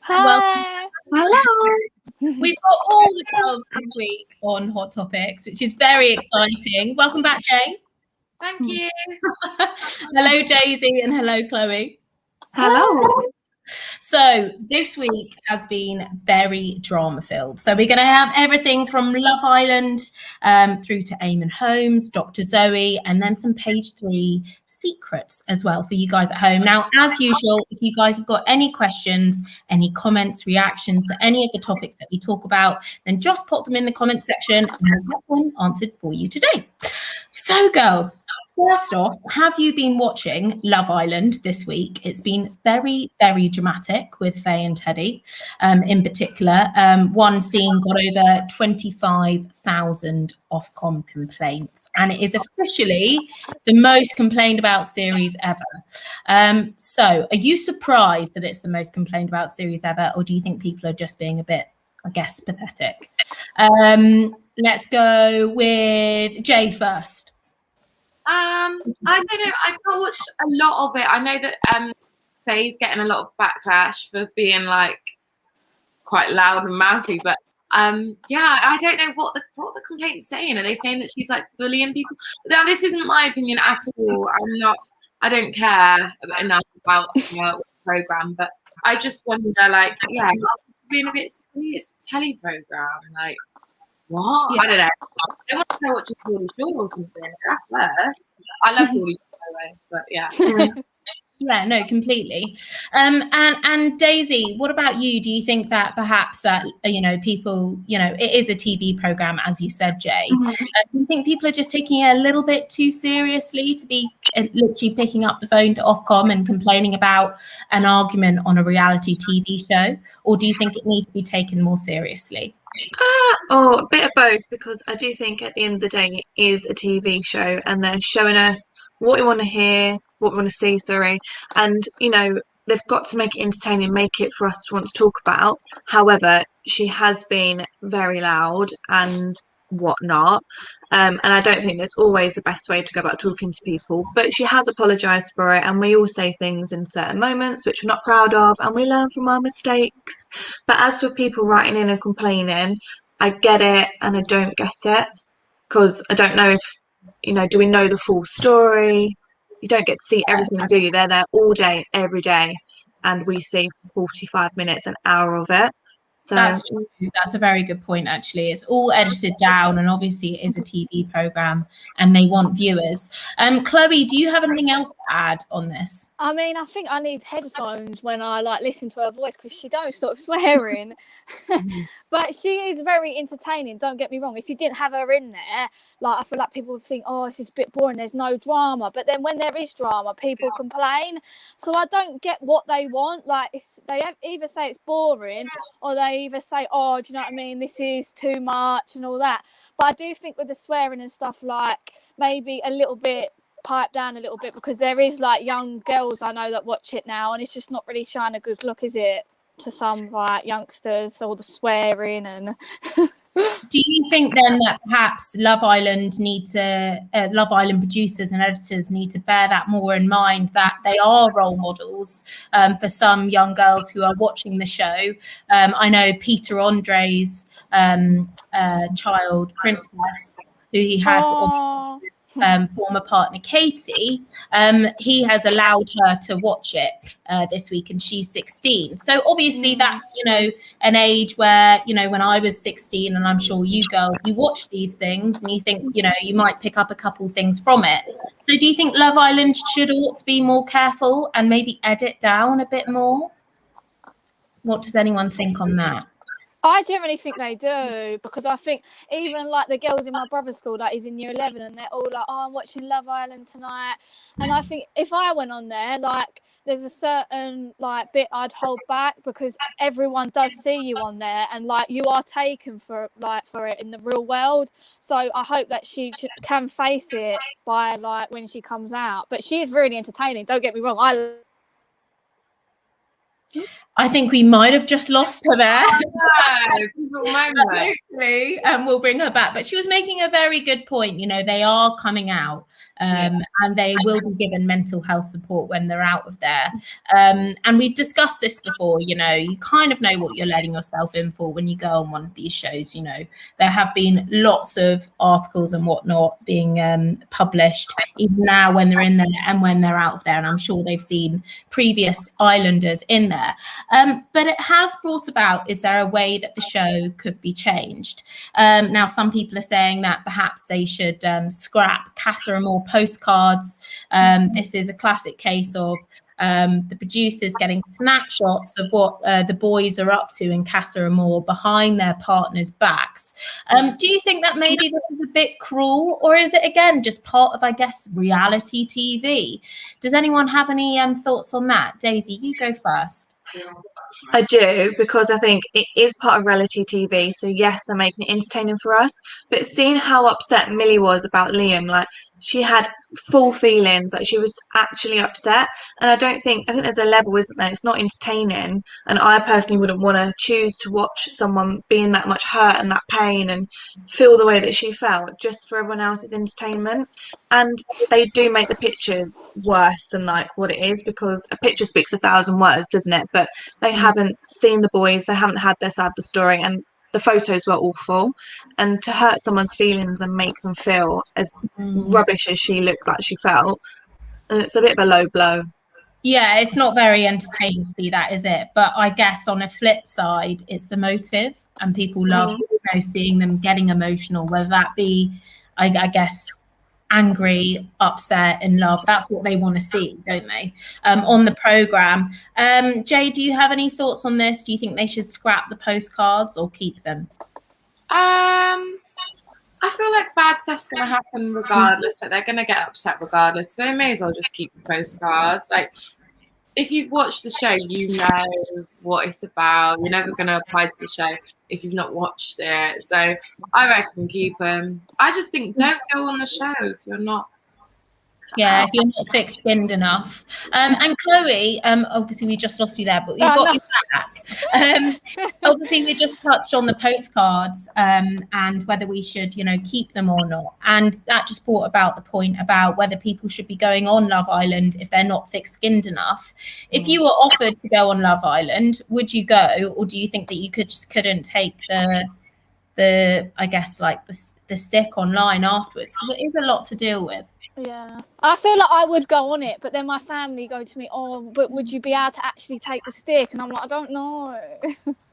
Well, Hi. Hello. we've got all the girls this week on Hot Topics, which is very exciting. Welcome back, Jane. Thank you. Hello, Daisy, and hello, Chloe. Hello. So this week has been very drama-filled. So we're going to have everything from Love Island through to Eamonn Holmes, Dr. Zoe, and then some page 3 secrets as well for you guys at home. Now, as usual, if you guys have got any questions, any comments, reactions to any of the topics that we talk about, then just pop them in the comment section and we'll get them answered for you today. So, girls, first off, have you been watching Love Island this week? It's been very, very dramatic with Faye and Teddy in particular. One scene got over 25,000 Ofcom complaints, and it is officially the most complained about series ever. So, are you surprised that it's the most complained about series ever, or do you think people are just being a bit, I guess, pathetic? Let's go with Jay first. I don't know. I've not watched a lot of it. I know that Faye's getting a lot of backlash for being like quite loud and mouthy, but yeah, I don't know what the complaint's saying. Are they saying that she's like bullying people? Now, this isn't my opinion at all. I don't care enough about the program, but I just wonder, like, yeah, being a bit silly. It's a telly program, like. What? Yeah. I don't know. I want to know what Geordie Shore or something. That's worse. I love Geordie Shore, by the way, but yeah. Yeah, no, completely. And Daisy, what about you? Do you think that perhaps that people, it is a TV program, as you said, Jay? Do you think people are just taking it a little bit too seriously to be literally picking up the phone to Ofcom and complaining about an argument on a reality TV show, or do you think it needs to be taken more seriously? A bit of both, because I do think at the end of the day it is a TV show and they're showing us what we want to hear, what we want to see, and they've got to make it entertaining, make it for us to want to talk about. However, she has been very loud and whatnot, and I don't think that's always the best way to go about talking to people, but she has apologized for it, and we all say things in certain moments which we're not proud of, and we learn from our mistakes. But as for people writing in and complaining, I get it and I don't get it, because I don't know if do we know the full story? You don't get to see everything, do you? They're there all day, every day, and we see 45 minutes, an hour of it. So that's a very good point, actually. It's all edited down, and obviously it is a TV program and they want viewers. Chloe, do you have anything else to add on this? I mean, I think I need headphones when I listen to her voice, because she don't stop swearing. But she is very entertaining, don't get me wrong. If you didn't have her in there, I feel like people would think, oh, this is a bit boring, there's no drama. But then when there is drama, people complain. So I don't get what they want. They either say it's boring, or they either say, oh, do you know what I mean, this is too much and all that. But I do think with the swearing and stuff, maybe a little bit pipe down a little bit, because there is young girls I know that watch it now, and it's just not really showing a good look, is it, to some youngsters, all the swearing. And do you think then that perhaps Love Island producers and editors need to bear that more in mind, that they are role models for some young girls who are watching the show? I know Peter Andre's child, Princess, who he had former partner Katie, he has allowed her to watch it this week, and she's 16. So obviously that's an age where when I was 16, and I'm sure you girls, you watch these things and you think you might pick up a couple things from it. So do you think Love Island ought to be more careful and maybe edit down a bit more? What does anyone think on that? I generally think they do, because I think even the girls in my brother's school that is in year 11, and they're all oh, I'm watching Love Island tonight. And I think if I went on there, there's a certain bit I'd hold back, because everyone does see you on there, and you are taken for it in the real world. So I hope that she can face it by when she comes out. But she is really entertaining, don't get me wrong. I think we might have just lost her there. Hopefully, we'll bring her back. But she was making a very good point. They are coming out and they will be given mental health support when they're out of there. And we've discussed this before, you know, you kind of know what you're letting yourself in for when you go on one of these shows. You know, there have been lots of articles and whatnot being published, even now when they're in there and when they're out of there. And I'm sure they've seen previous Islanders in there. But it has brought about, is there a way that the show could be changed? Now, some people are saying that perhaps they should scrap Casa Amor postcards. This is a classic case of the producers getting snapshots of what the boys are up to in Casa Amor behind their partners' backs. Do you think that maybe this is a bit cruel, or is it again just part of, I guess, reality TV? Does anyone have any thoughts on that? Daisy, you go first. I do, because I think it is part of reality TV. So yes, they're making it entertaining for us. But seeing how upset Millie was about Liam, like she had full feelings, like she was actually upset. And I think there's a level, isn't there? It's not entertaining. And I personally wouldn't want to choose to watch someone be in that much hurt and that pain and feel the way that she felt just for everyone else's entertainment. And they do make the pictures worse than like what it is, because a picture speaks 1,000 words, doesn't it? But they haven't seen the boys, they haven't had their side of the story, and the photos were awful. And to hurt someone's feelings and make them feel as rubbish as she looked like she felt, it's a bit of a low blow. Yeah, it's not very entertaining to see that, is it? But I guess on a flip side, it's the motive, and people love seeing them getting emotional, whether that be, I guess, angry, upset, in love. That's what they want to see, don't they, on the programme. Jay, do you have any thoughts on this? Do you think they should scrap the postcards or keep them? I feel like bad stuff's going to happen regardless. Like, they're going to get upset regardless. So they may as well just keep the postcards. Like, if you've watched the show, you know what it's about. You're never going to apply to the show if you've not watched it. So I reckon keep them. I just think don't go on the show if you're not. Yeah, if you're not thick-skinned enough. And Chloe, obviously we just lost you there, but we've got you back. Obviously we just touched on the postcards and whether we should, you know, keep them or not. And that just brought about the point about whether people should be going on Love Island if they're not thick-skinned enough. If you were offered to go on Love Island, would you go, or do you think that you couldn't take the I guess like the stick online afterwards, because it is a lot to deal with? Yeah, I feel like I would go on it, but then my family go to me, oh, but would you be able to actually take the stick? And I'm like, I don't know.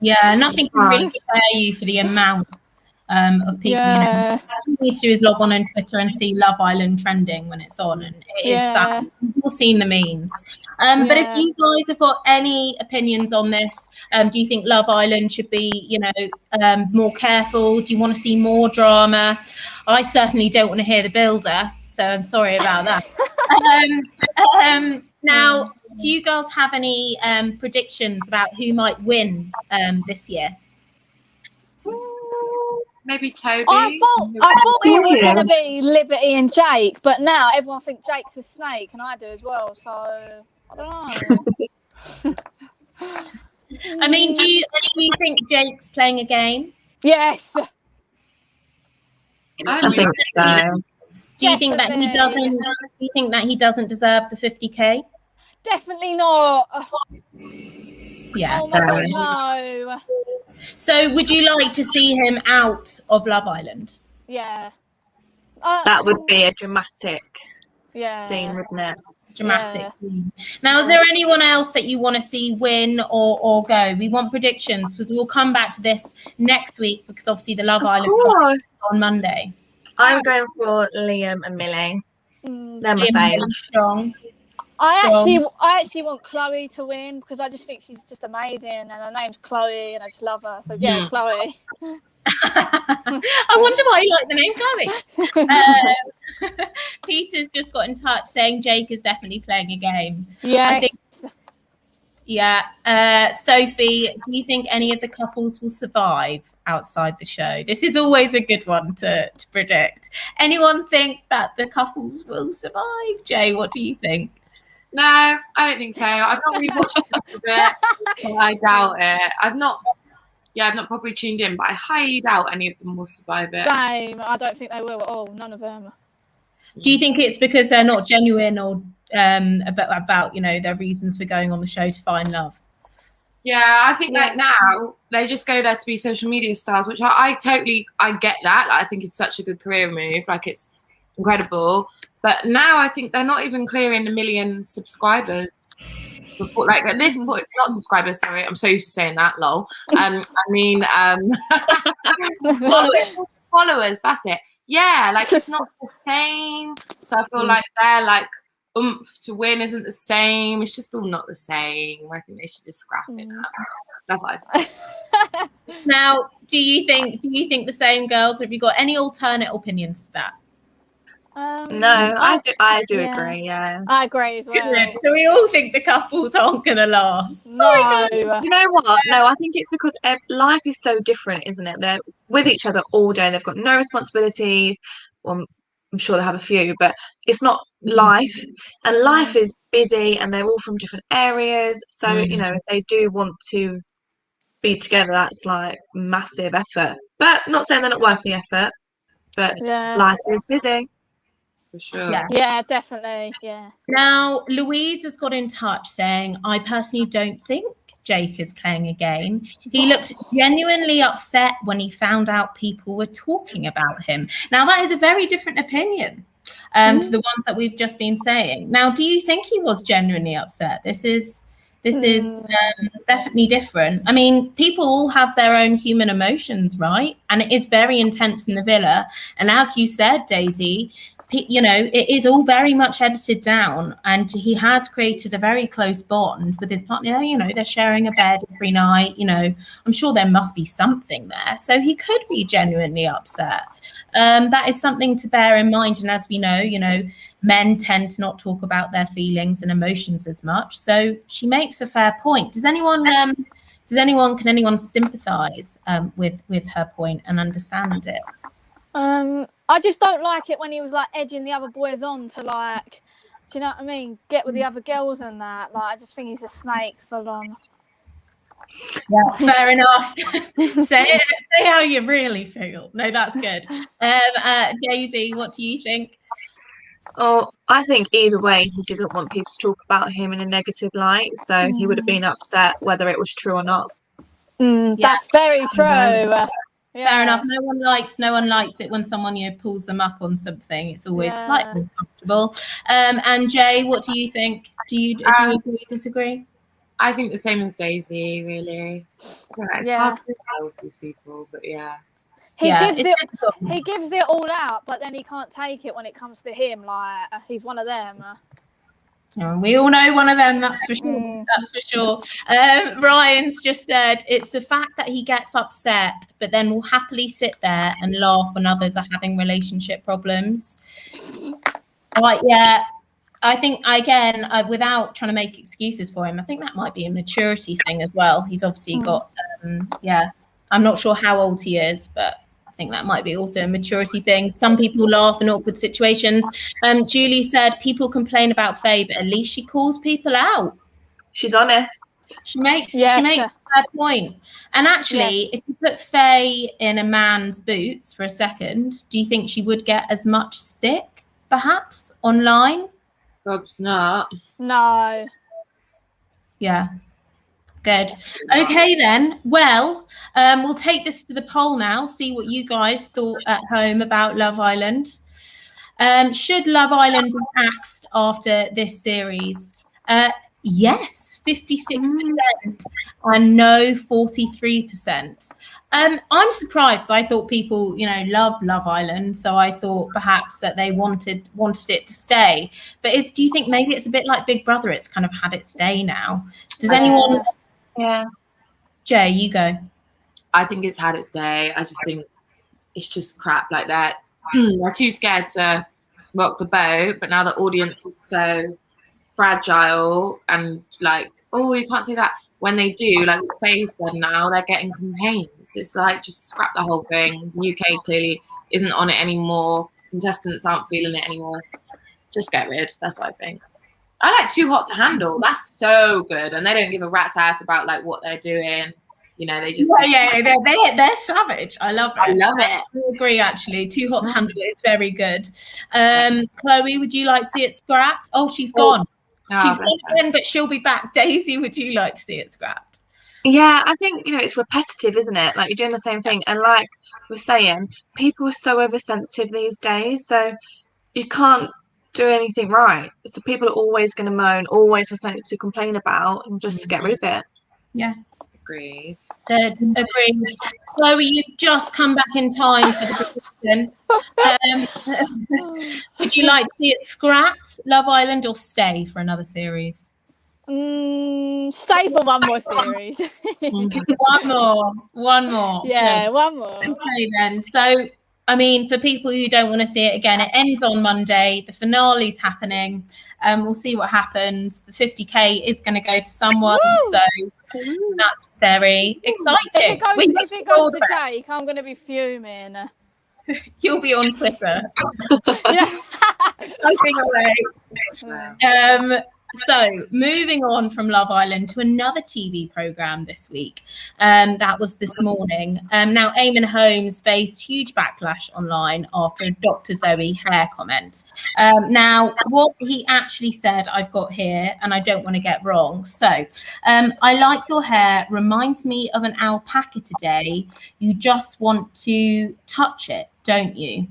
Yeah, nothing can really prepare you for the amount of people. Yeah. All you need to do is log on Twitter and see Love Island trending when it's on, and it is sad. We've all seen the memes. But if you guys have got any opinions on this, do you think Love Island should be, you know, more careful? Do you want to see more drama? I certainly don't want to hear the builder, so I'm sorry about that. Now, do you girls have any predictions about who might win this year? Maybe Toby. I thought it was going to be Liberty and Jake, but now everyone thinks Jake's a snake, and I do as well. So I don't know. I mean, do you think Jake's playing a game? Yes. I think so. Do you think that he doesn't? Do you think that he doesn't deserve the 50k? Definitely not. Yeah. Oh my God, no. So, would you like to see him out of Love Island? Yeah. That would be a dramatic scene, wouldn't it? Dramatic. Yeah. Now, is there anyone else that you want to see win or go? We want predictions, because we'll come back to this next week, because obviously the Love Island is on Monday. I'm going for Liam and Millie. They're my favourite. I actually want Chloe to win, because I just think she's just amazing, and her name's Chloe, and I just love her. So yeah, Chloe. I wonder why you like the name Chloe. Peter's just got in touch saying Jake is definitely playing a game. Yes. Sophie, do you think any of the couples will survive outside the show? This is always a good one to predict. Anyone think that the couples will survive? Jay, what do you think? No, I don't think so. I've not really watched it a bit, but I doubt it. I've not properly tuned in, but I highly doubt any of them will survive it. Same. I don't think they will at all. None of them. Do you think it's because they're not genuine, or about their reasons for going on the show to find love? Yeah, I think like now they just go there to be social media stars, which I get that. Like, I think it's such a good career move. Like, it's incredible. But now I think they're not even clearing 1 million subscribers before, like, at this point, not subscribers, sorry. I'm so used to saying that, lol. I mean, followers, that's it. Yeah, like, it's not the same. So I feel like they're like, oomph to win isn't the same. It's just all not the same. I think they should just scrap it now. That's what I think. Now, do you think the same, girls? Have you got any alternate opinions to that? No, I do agree. Yeah, I agree as well. Good. So we all think the couples aren't going to last. No. You know what? No, I think it's because life is so different, isn't it? They're with each other all day. They've got no responsibilities. Well, I'm sure they have a few, but it's not life. And life is busy, and they're all from different areas. So if they do want to be together, that's like massive effort. But not saying they're not worth the effort. But life is busy. For sure. Yeah, definitely. Yeah. Now, Louise has got in touch saying, I personally don't think Jake is playing a game. He looked genuinely upset when he found out people were talking about him. Now, that is a very different opinion to the ones that we've just been saying. Now, do you think he was genuinely upset? This is definitely different. I mean, people all have their own human emotions, right? And it is very intense in the villa. And as you said, Daisy, it is all very much edited down, and he has created a very close bond with his partner. They're sharing a bed every night. I'm sure there must be something there. So he could be genuinely upset. That is something to bear in mind. And as we know, men tend to not talk about their feelings and emotions as much. So she makes a fair point. Can anyone sympathize with her point and understand it? I just don't like it when he was like edging the other boys on to, like, do you know what I mean? Get with the other girls and that. Like, I just think he's a snake full on. Yeah, fair enough. say how you really feel. No, that's good. Daisy, what do you think? Oh, I think either way, he doesn't want people to talk about him in a negative light. So he would have been upset whether it was true or not. That's very true. Fair enough. No one likes it when someone pulls them up on something. It's always slightly uncomfortable. And Jay, what do you think? Do you agree, disagree? I think the same as Daisy, really. I don't know, it's hard to tell with these people, but yeah. He gives it all out, but then he can't take it when it comes to him. Like, he's one of them. We all know one of them, that's for sure. That's for sure. Ryan's just said it's the fact that he gets upset, but then will happily sit there and laugh when others are having relationship problems. Like, yeah, I think, again, without trying to make excuses for him, I think that might be a maturity thing as well. He's obviously got, I'm not sure how old he is, but I think that might be also a maturity thing. Some people laugh in awkward situations. Julie said people complain about Faye, but at least she calls people out. She's honest. She makes a fair point. And actually, if you put Faye in a man's boots for a second, do you think she would get as much stick, perhaps, online? Rob's not. No. Yeah. Good. Okay, then. Well, we'll take this to the poll now, see what you guys thought at home about Love Island. Should Love Island be axed after this series? Yes, 56%, and no, 43%. I'm surprised. I thought people, love Love Island, so I thought perhaps that they wanted it to stay. But do you think maybe it's a bit like Big Brother? It's kind of had its day now. Does anyone? Yeah. Jay, you go. I think it's had its day. I just think it's just crap like that. They're too scared to rock the boat, but now the audience is so fragile and like, oh, you can't say that. When they do, like Faye said, now they're getting complaints. It's like, just scrap the whole thing. The UK clearly isn't on it anymore. Contestants aren't feeling it anymore. Just get rid. That's what I think. I like Too Hot to Handle. That's so good. And they don't give a rat's ass about like what they're doing. You know, they just they're savage. I love it. I love it. I agree, actually. Too hot to handle it. It's very good. Chloe, would you like to see it scrapped? Oh, she's gone. She's gone again, but she'll be back. Daisy, would you like to see it scrapped? Yeah, I think, it's repetitive, isn't it? Like, you're doing the same thing. And like we're saying, people are so oversensitive these days. So you can't do anything right. So people are always going to moan, always have something to complain about, and just get rid of it. Yeah. Agreed. Agreed. Chloe, you just come back in time for the decision. Would you like to see it scrapped, Love Island, or stay for another series? Stay for one more series. One more. Yeah, Good. one more. Okay then. So, I mean, for people who don't want to see it again, it ends on Monday. The finale's happening. We'll see what happens. The 50K is going to go to someone. Woo! So that's very exciting. If it goes to Jake, I'm going to be fuming. You'll be on Twitter. Yeah. Typing away. So moving on from Love Island to another TV programme this week. That was this morning. Now, Eamonn Holmes faced huge backlash online after a Dr. Zoe hair comment. Now, what he actually said, I've got here, and I don't want to get wrong. So, I like your hair, reminds me of an alpaca today. You just want to touch it, don't you?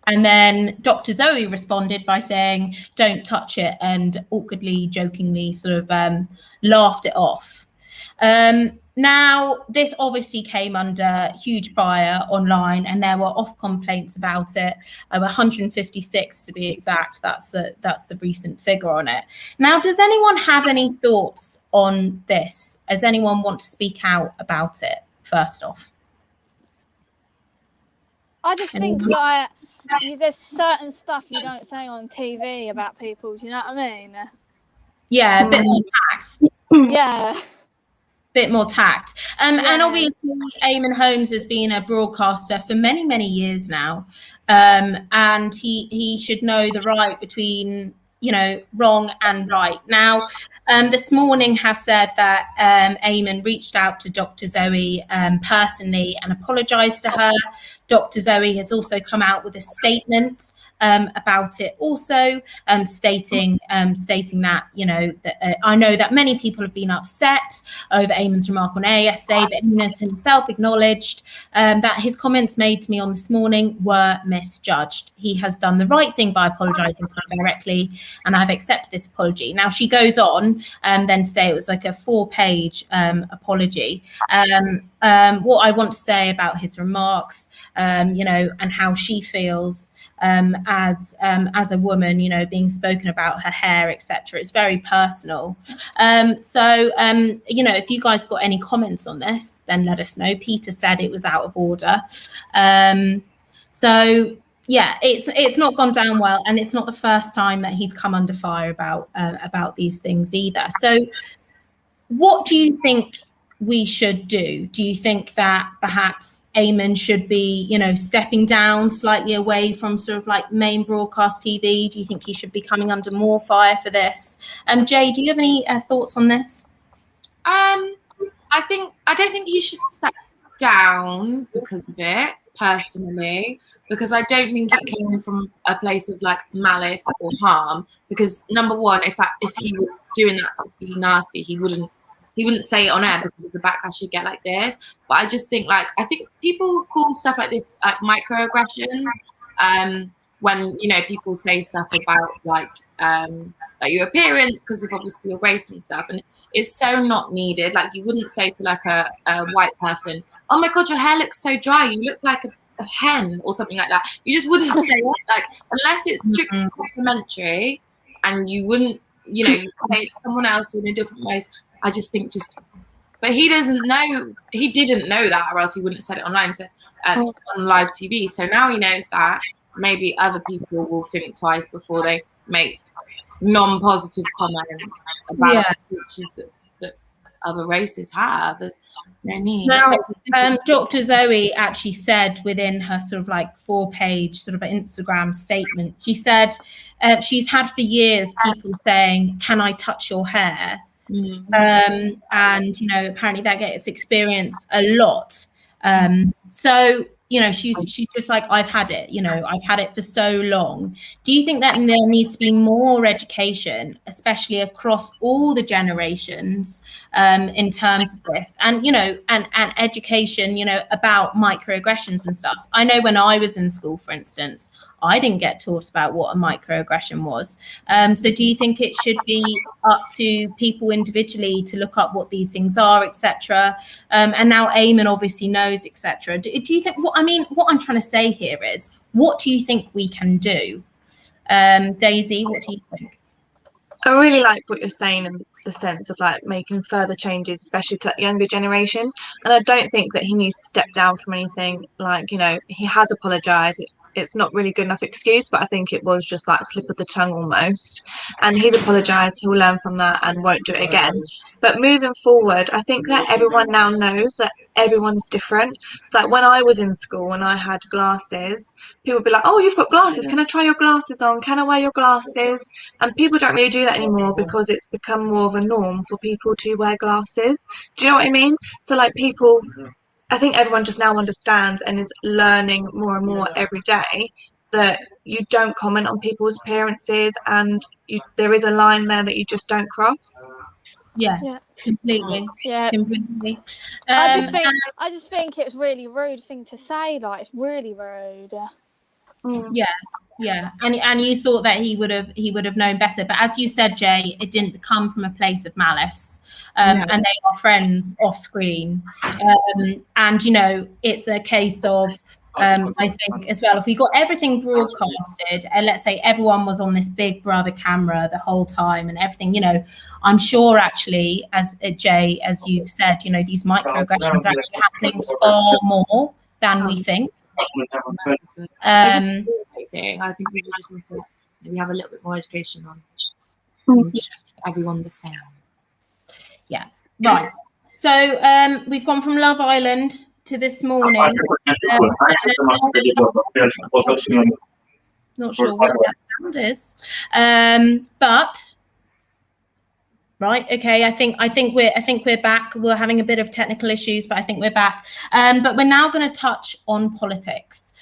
And then Dr. Zoe responded by saying, don't touch it, and awkwardly, jokingly sort of laughed it off. Now, this obviously came under huge fire online, and there were off complaints about it. 156 to be exact. That's the recent figure on it. Now, does anyone have any thoughts on this? Does anyone want to speak out about it, first off? I just think, like, there's certain stuff you don't say on TV about people. Do you know what I mean? Yeah, a bit more tact. Yeah. Bit more tact. And obviously, Eamonn Holmes has been a broadcaster for many, many years now. And he should know the right between, wrong and right. Now, this morning have said that Eamonn reached out to Dr. Zoe personally and apologised to her. Dr. Zoe has also come out with a statement about it, also stating that that I know that many people have been upset over Eamonn's remark on air yesterday, but Eamon himself acknowledged that his comments made to me on this morning were misjudged. He has done the right thing by apologising directly, and I've accepted this apology. Now she goes on then to say it was like a 4-page apology. What I want to say about his remarks, and how she feels as a woman, being spoken about her hair, etc. It's very personal. So if you guys got any comments on this, then let us know. Peter said it was out of order. So yeah, it's not gone down well, and it's not the first time that he's come under fire about these things either. So what do you think we should do? Do you think that perhaps Eamonn should be, stepping down slightly away from sort of like main broadcast TV? Do you think he should be coming under more fire for this? Jay, do you have any thoughts on this? I don't think he should step down because of it, personally, because I don't think it came from a place of like malice or harm. Because number one, if he was doing that to be nasty, he wouldn't say it on air because of the backlash you get like this. But I just think I think people call stuff like this like microaggressions when people say stuff about like your appearance because of obviously your race and stuff, and it's so not needed. Like you wouldn't say to like a white person, oh my god, your hair looks so dry, you look like a hen or something like that. You just wouldn't say it, like, unless it's strictly complimentary, and you wouldn't you say it to someone else in a different ways. I just think but he didn't know that, or else he wouldn't have said it online, on live TV. So now he knows that. Maybe other people will think twice before they make non-positive comments about features that other races have. There's no need. Now, Dr. Zoe actually said within her sort of like 4-page sort of Instagram statement, she said she's had for years people saying, "Can I touch your hair?" And you know, apparently that gets experienced a lot. So you know, she's just like, I've had it, you know, I've had it for so long. Do you think that there needs to be more education, especially across all the generations, in terms of this, and you know, and education, you know, about microaggressions and stuff? I know when I was in school, for instance, I didn't get taught about what a microaggression was. So do you think it should be up to people individually to look up what these things are, etc.? And now Eamonn obviously knows, etc. Do you think, what I'm trying to say here is, what do you think we can do? Daisy, what do you think? I really like what you're saying in the sense of like making further changes, especially to younger generations. And I don't think that he needs to step down from anything. Like, you know, he has apologised. It's not really good enough excuse, but I think it was just like a slip of the tongue almost. And he's apologised. He'll learn from that and won't do it again. But moving forward, I think that everyone now knows that everyone's different. It's like when I was in school and I had glasses, people would be like, oh, you've got glasses. Can I try your glasses on? Can I wear your glasses? And people don't really do that anymore because it's become more of a norm for people to wear glasses. Do you know what I mean? So like people, I think everyone just now understands and is learning more and more every day that you don't comment on people's appearances, and there is a line there that you just don't cross. Yeah. Completely. Yeah. Completely. I just think it's really rude thing to say. Like, it's really rude. Yeah, and you thought that he would have known better, but as you said, Jay, it didn't come from a place of malice, and they are friends off screen, and you know, it's a case of I think as well, if we got everything broadcasted and let's say everyone was on this big brother camera the whole time and everything, you know, I'm sure actually, as Jay, as you've said, you know, these microaggressions are actually happening far more than we think. I think people just need to maybe have a little bit more education on everyone the same. Yeah, right. So we've gone from Love Island to this morning. Not sure what that sound is, but right, okay. I think we're back. We're having a bit of technical issues, but I think we're back. But we're now going to touch on politics.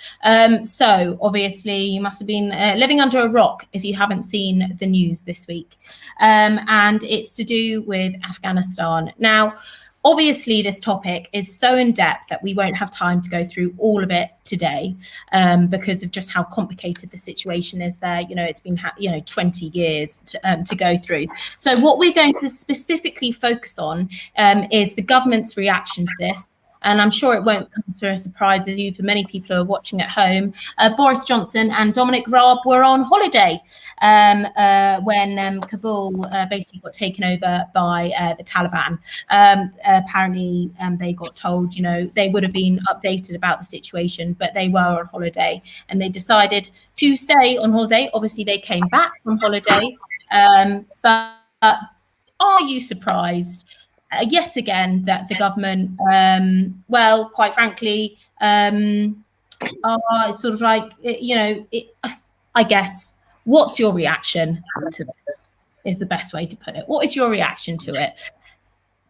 So obviously, you must have been living under a rock if you haven't seen the news this week, and it's to do with Afghanistan. Now, obviously, this topic is so in depth that we won't have time to go through all of it today, because of just how complicated the situation is there. You know, it's been 20 years to go through. So what we're going to specifically focus on is the government's reaction to this. And I'm sure it won't come as a surprise to you, for many people who are watching at home. Boris Johnson and Dominic Raab were on holiday when Kabul basically got taken over by the Taliban. Apparently, they got told, you know, they would have been updated about the situation, but they were on holiday and they decided to stay on holiday. Obviously, they came back from holiday. But are you surprised? Yet again, that the government, well, quite frankly, are sort of like, you know, I guess, what's your reaction to this is the best way to put it. What is your reaction to it?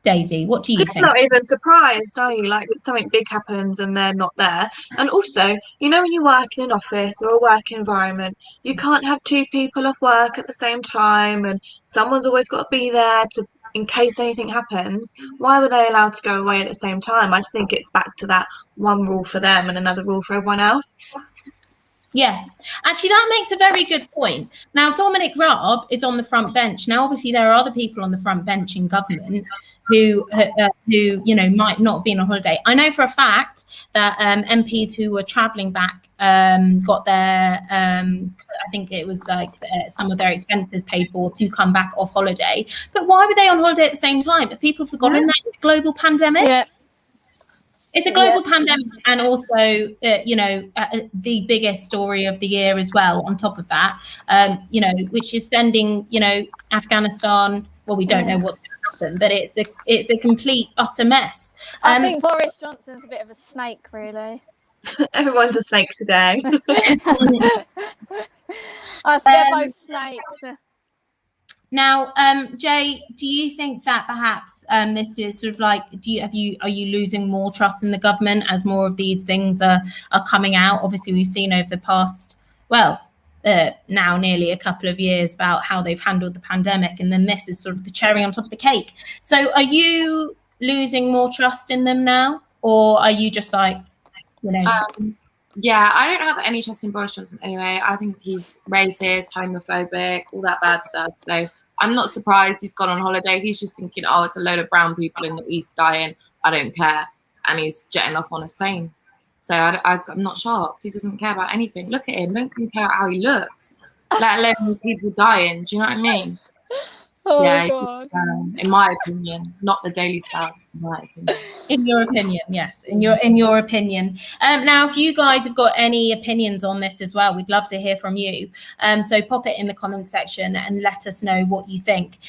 Daisy, what do you think? It's not even surprised, are you? Like, something big happens and they're not there. And also, you know, when you work in an office or a work environment, you can't have two people off work at the same time, and someone's always got to be there in case anything happens. Why were they allowed to go away at the same time? I just think it's back to that one rule for them and another rule for everyone else. Yeah, actually, that makes a very good point. Now, Dominic Raab is on the front bench. Now, obviously, there are other people on the front bench in government who you know, might not have been on holiday. I know for a fact that MPs who were travelling back got their, I think it was like some of their expenses paid for to come back off holiday. But why were they on holiday at the same time? Have people forgotten that it's a global pandemic? Yeah. It's a global pandemic, and also, you know, the biggest story of the year as well, on top of that, you know, which is sending, you know, Afghanistan. Well, we don't know what's going to happen, but it's a complete, utter mess. I think Boris Johnson's a bit of a snake, really. Everyone's a snake today. I think they're both snakes. Now, Jay, do you think that perhaps this is sort of like, are you losing more trust in the government as more of these things are coming out? Obviously, we've seen over the past, now nearly a couple of years about how they've handled the pandemic, and then this is sort of the cherry on top of the cake. So, are you losing more trust in them now, or are you just like, you know? Yeah, I don't have any trust in Boris Johnson anyway. I think he's racist, homophobic, all that bad stuff. So I'm not surprised he's gone on holiday. He's just thinking, oh, it's a load of brown people in the East dying. I don't care. And he's jetting off on his plane. So I'm not shocked. He doesn't care about anything. Look at him. Don't care how he looks, let alone people dying. Do you know what I mean? Oh, yeah, God. In my opinion, not the Daily Stars. In my opinion. In your opinion, yes. In your opinion. Now, if you guys have got any opinions on this as well, we'd love to hear from you. So pop it in the comments section and let us know what you think.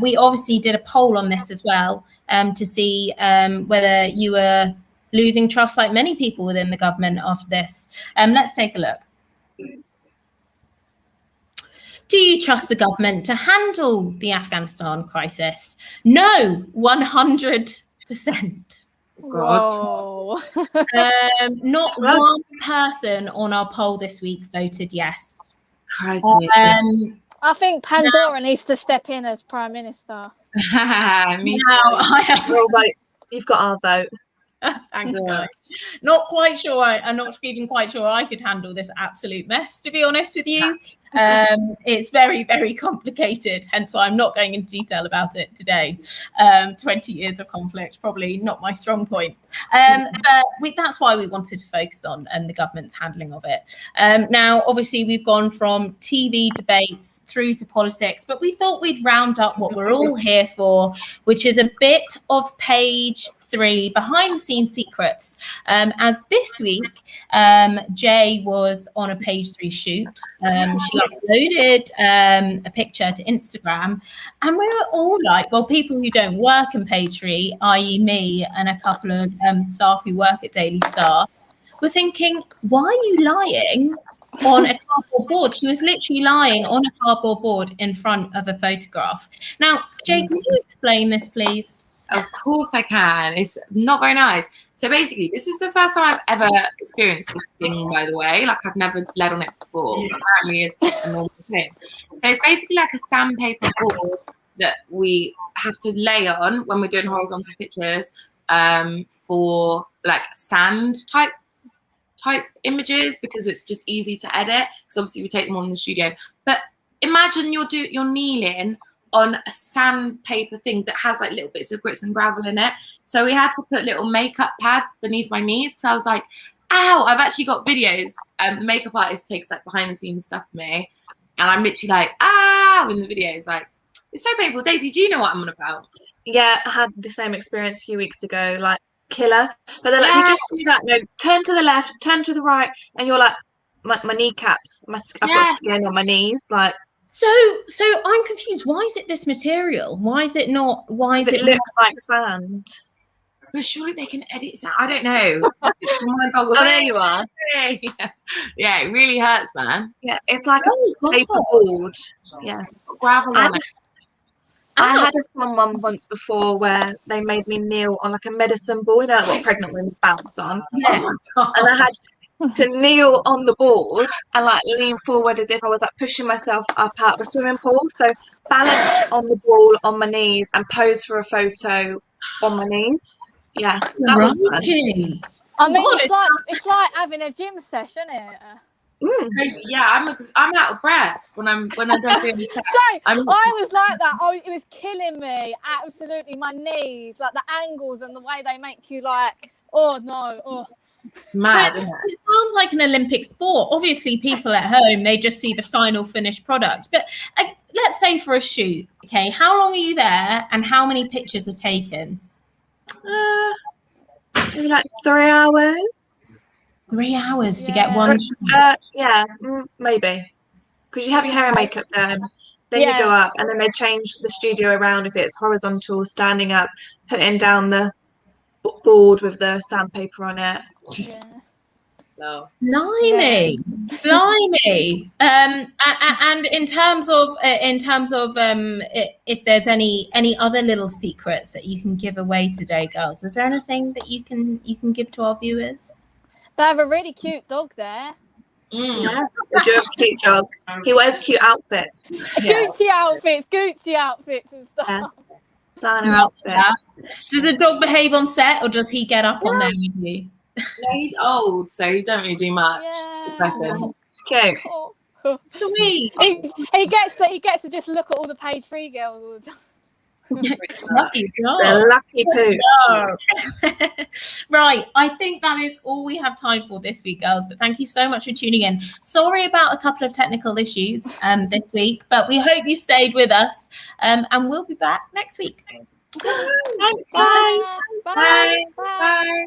We obviously did a poll on this as well to see whether you were losing trust like many people within the government after this. Let's take a look. Do you trust the government to handle the Afghanistan crisis? No, 100%. Whoa. Not one person on our poll this week voted yes. Crikey. I think Pandora needs to step in as Prime Minister. Me Well, right, you've got our vote. Thanks, guys. Not quite sure. I'm not even quite sure I could handle this absolute mess, to be honest with you. It's very, very complicated, hence why I'm not going into detail about it today. 20 years of conflict, probably not my strong point. But that's why we wanted to focus on the government's handling of it. Now, obviously, we've gone from TV debates through to politics, but we thought we'd round up what we're all here for, which is a bit of page 3 behind the scenes secrets. As this week, Jay was on a page 3 shoot. She uploaded a picture to Instagram, and we were all like, well, people who don't work in page 3, i.e. me and a couple of staff who work at Daily Star, were thinking, why are you lying on a cardboard board? She was literally lying on a cardboard board in front of a photograph. Now, Jay, can you explain this, please? Of course I can. It's not very nice. So basically, this is the first time I've ever experienced this thing, by the way. Like, I've never led on it before. Apparently, it's a normal thing. So it's basically like a sandpaper board that we have to lay on when we're doing horizontal pictures for like sand type images, because it's just easy to edit. Because obviously we take them on in the studio. But imagine you're kneeling on a sandpaper thing that has like little bits of grits and gravel in it. So we had to put little makeup pads beneath my knees. So I was like, ow, I've actually got videos. The makeup artist takes like behind the scenes stuff for me. And I'm literally like, ow, in the videos. Like, it's so painful. Daisy, do you know what I'm on about? Yeah, I had the same experience a few weeks ago, like killer. But they're like, you just do that, no, turn to the left, turn to the right. And you're like, my kneecaps, I've got skin on my knees, like. So I'm confused. Why is it this material? Why is it not? Why is it? It looks like sand. But surely they can edit sand. I don't know. Oh, there you are. Yeah, it really hurts, man. Yeah, it's like a paper board. Yeah. Gravel on it. I had someone once before where they made me kneel on like a medicine ball, you know, what pregnant women bounce on. Yes. And I had to kneel on the board and like lean forward as if I was like pushing myself up out of a swimming pool. So balance on the ball on my knees and pose for a photo on my knees. Yeah, that was fun. I mean, it's like having a gym session, isn't it? Yeah, I'm out of breath when I'm doing the So I was like that. It was killing me. Absolutely, my knees, like the angles and the way they make you like, oh no, oh. Mad. It sounds like an Olympic sport. Obviously, people at home, they just see the final finished product. But let's say for a shoot, okay, how long are you there and how many pictures are taken? Maybe like 3 hours. 3 hours to get one shot? Yeah, maybe. Because you have your hair and makeup done. Then you go up and then they change the studio around if it's horizontal, standing up, putting down the board with the sandpaper on it. Yeah. No. Blimey, blimey. And in terms of if there's any other little secrets that you can give away today, girls, is there anything that you can give to our viewers? They have a really cute dog there. Yeah, they do have a cute dog. He wears cute outfits. Yeah. Gucci outfits and stuff. Yeah. Designer outfits. Does the dog behave on set, or does he get up on there with you? No, he's old, so he don't really do much. Yeah. Bless him. It's cute. Oh. Sweet. He gets to just look at all the page 3 girls all the time. Lucky It's a dog. lucky pooch. Right, I think that is all we have time for this week, girls, but thank you so much for tuning in. Sorry about a couple of technical issues this week, but we hope you stayed with us, and we'll be back next week. Thanks, guys. Bye. Bye. Bye.